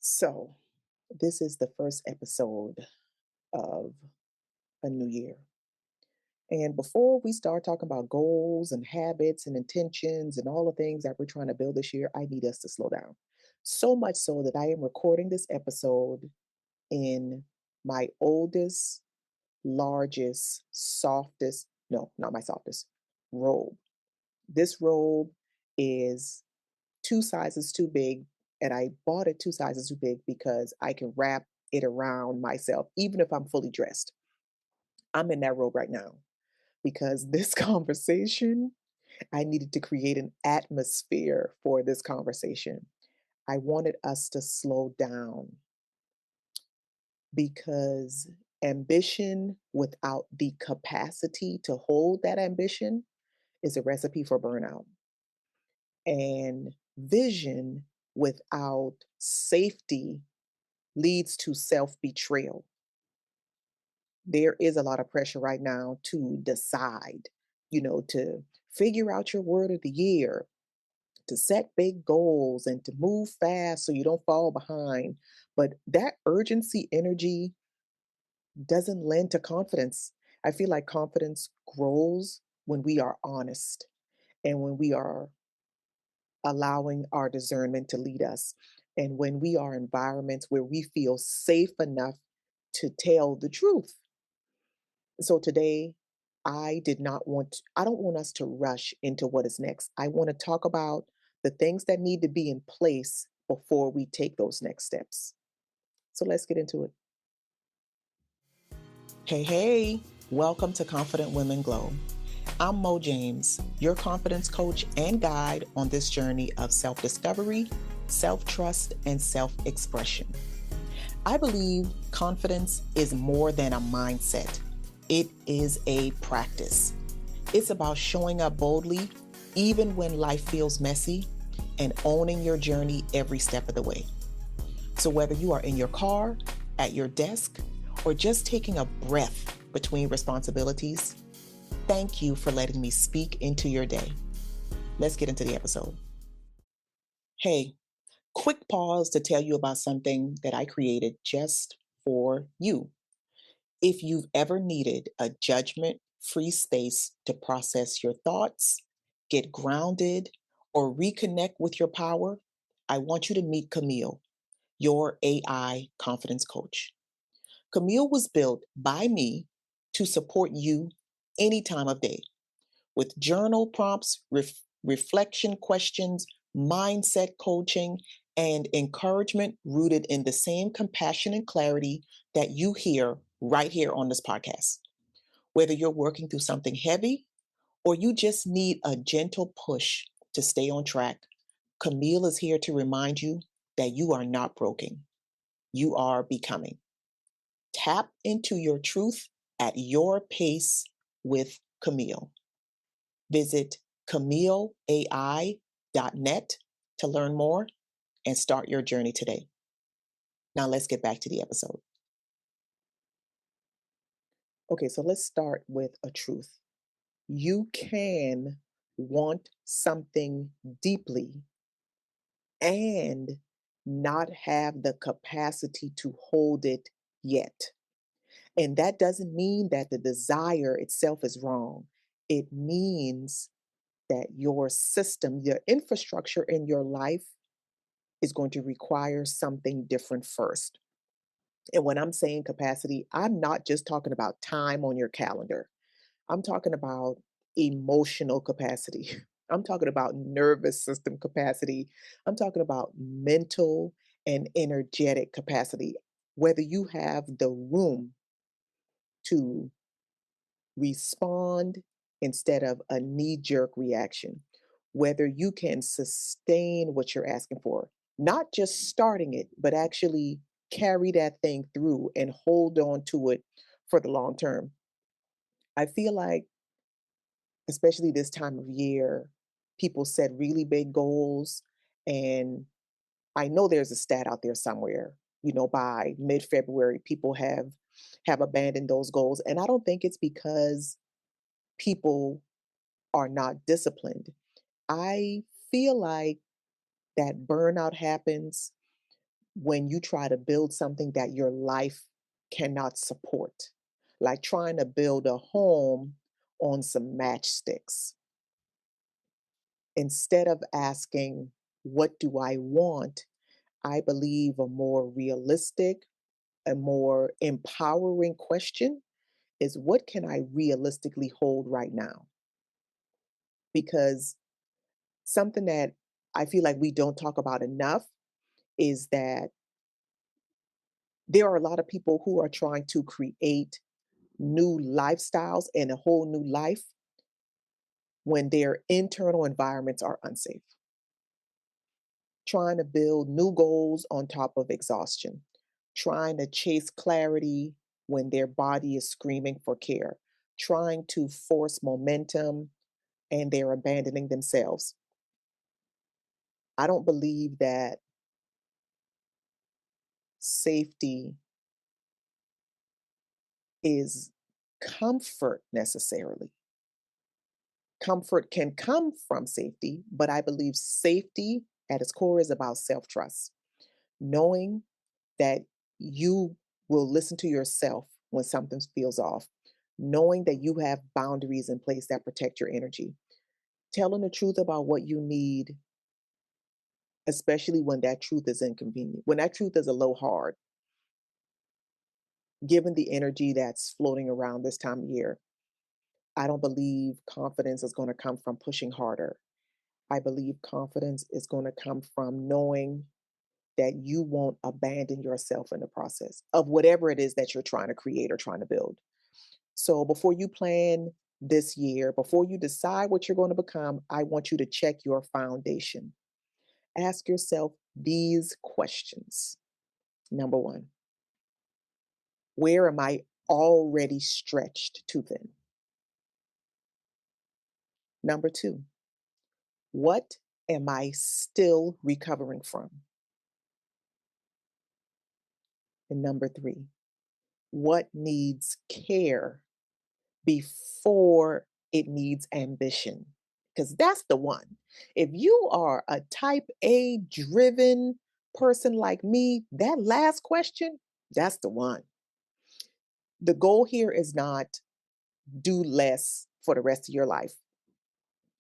So, this is the first episode of a new year. And before we start talking about goals and habits and intentions and all the things that we're trying to build this year, I need us to slow down. So much so that I am recording this episode in my oldest, largest, softest, no, not my softest, robe. This robe is two sizes too big, and I bought it two sizes too big because I can wrap it around myself, even if I'm fully dressed. I'm in that robe right now because this conversation, I needed to create an atmosphere for this conversation. I wanted us to slow down because ambition without the capacity to hold that ambition is a recipe for burnout. And vision without safety leads to self betrayal. There is a lot of pressure right now to decide, to figure out your word of the year, to set big goals and to move fast so you don't fall behind. But that urgency energy doesn't lend to confidence. I feel like confidence grows when we are honest and when we are allowing our discernment to lead us. And when we are environments where we feel safe enough to tell the truth. So today, I don't want us to rush into what is next. I want to talk about the things that need to be in place before we take those next steps. So let's get into it. Hey, welcome to Confident Women Glow. I'm Mo James, your confidence coach and guide on this journey of self discovery, self trust, and self expression. I believe confidence is more than a mindset, it is a practice. It's about showing up boldly, even when life feels messy, and owning your journey every step of the way. So, whether you are in your car, at your desk, or just taking a breath between responsibilities, thank you for letting me speak into your day. Let's get into the episode. Hey, quick pause to tell you about something that I created just for you. If you've ever needed a judgment free space to process your thoughts, get grounded, or reconnect with your power, I want you to meet Camille, your AI confidence coach. Camille was built by me to support you any time of day with journal prompts, reflection questions, mindset coaching, and encouragement rooted in the same compassion and clarity that you hear right here on this podcast. Whether you're working through something heavy or you just need a gentle push to stay on track, Camille is here to remind you that you are not broken. You are becoming. Tap into your truth at your pace with Camille. Visit CamilleAI.net to learn more and start your journey today. Now let's get back to the episode. Okay, so let's start with a truth. You can want something deeply and not have the capacity to hold it yet. And that doesn't mean that the desire itself is wrong. It means that your system, your infrastructure in your life is going to require something different first. And when I'm saying capacity, I'm not just talking about time on your calendar. I'm talking about emotional capacity. I'm talking about nervous system capacity. I'm talking about mental and energetic capacity. Whether you have the room to respond instead of a knee jerk reaction, whether you can sustain what you're asking for, not just starting it, but actually carry that thing through and hold on to it for the long term. I feel like, especially this time of year, people set really big goals. And I know there's a stat out there somewhere, by mid-February, people have abandoned those goals. And I don't think it's because people are not disciplined. I feel like that burnout happens when you try to build something that your life cannot support, like trying to build a home on some matchsticks. Instead of asking, what do I want? I believe a more realistic, a more empowering question is, what can I realistically hold right now? Because something that I feel like we don't talk about enough is that there are a lot of people who are trying to create new lifestyles and a whole new life when their internal environments are unsafe, trying to build new goals on top of exhaustion, trying to chase clarity when their body is screaming for care, trying to force momentum and they're abandoning themselves. I don't believe that safety is comfort necessarily. Comfort can come from safety, but I believe safety at its core is about self trust, knowing that you will listen to yourself when something feels off, knowing that you have boundaries in place that protect your energy, telling the truth about what you need, especially when that truth is inconvenient, when that truth is a low hard, given the energy that's floating around this time of year. I don't believe confidence is going to come from pushing harder. I believe confidence is going to come from knowing that you won't abandon yourself in the process of whatever it is that you're trying to create or trying to build. So before you plan this year, before you decide what you're going to become, I want you to check your foundation. Ask yourself these questions. Number one, where am I already stretched too thin? Number two, what am I still recovering from? And number three, what needs care before it needs ambition? Because that's the one. If you are a type A driven person like me, that last question, that's the one. The goal here is not do less for the rest of your life.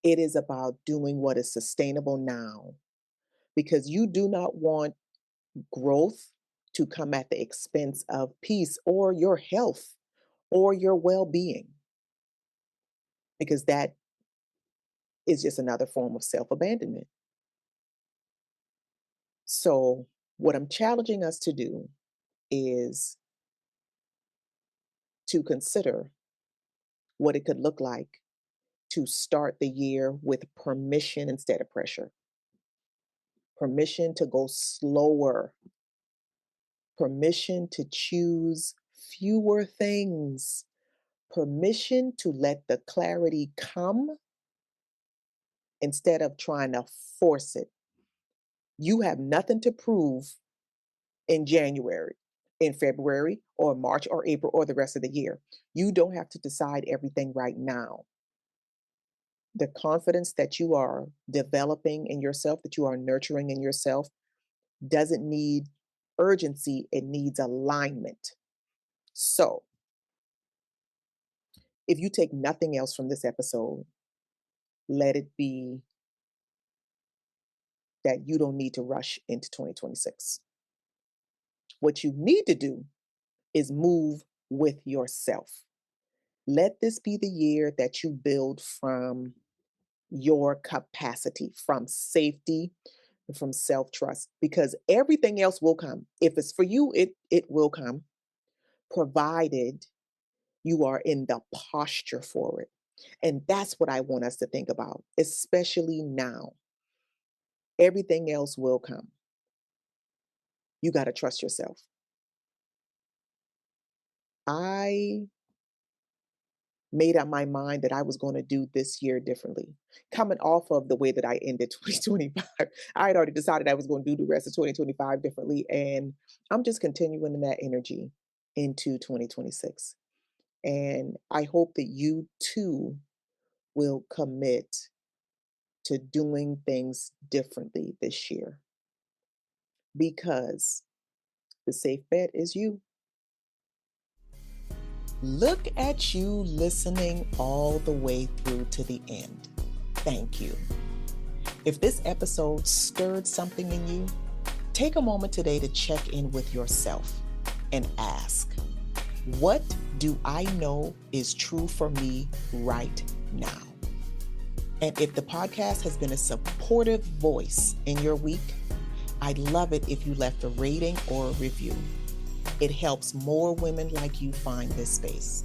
It is about doing what is sustainable now because you do not want growth to come at the expense of peace or your health or your well being, because that is just another form of self abandonment. So, what I'm challenging us to do is to consider what it could look like to start the year with permission instead of pressure, permission to go slower, permission to choose fewer things, permission to let the clarity come instead of trying to force it. You have nothing to prove in January, in February, or March, or April, or the rest of the year. You don't have to decide everything right now. The confidence that you are developing in yourself, that you are nurturing in yourself, doesn't need urgency, it needs alignment. So, if you take nothing else from this episode, let it be that you don't need to rush into 2026. What you need to do is move with yourself. Let this be the year that you build from your capacity, from safety, and from self-trust, because everything else will come. If it's for you, it will come, provided you are in the posture for it. And that's what I want us to think about, especially now. Everything else will come. You got to trust yourself. I made up my mind that I was going to do this year differently. Coming off of the way that I ended 2025, I had already decided I was going to do the rest of 2025 differently. And I'm just continuing in that energy into 2026. And I hope that you too will commit to doing things differently this year. because the safe bet is you. Look at you listening all the way through to the end. Thank you. If this episode stirred something in you, take a moment today to check in with yourself and ask, what do I know is true for me right now? And if the podcast has been a supportive voice in your week, I'd love it if you left a rating or a review. It helps more women like you find this space.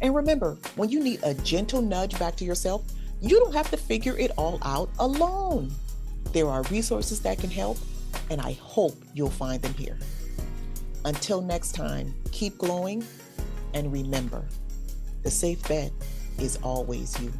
And remember, when you need a gentle nudge back to yourself, you don't have to figure it all out alone. There are resources that can help, and I hope you'll find them here. Until next time, keep glowing, and remember, the safe bet is always you.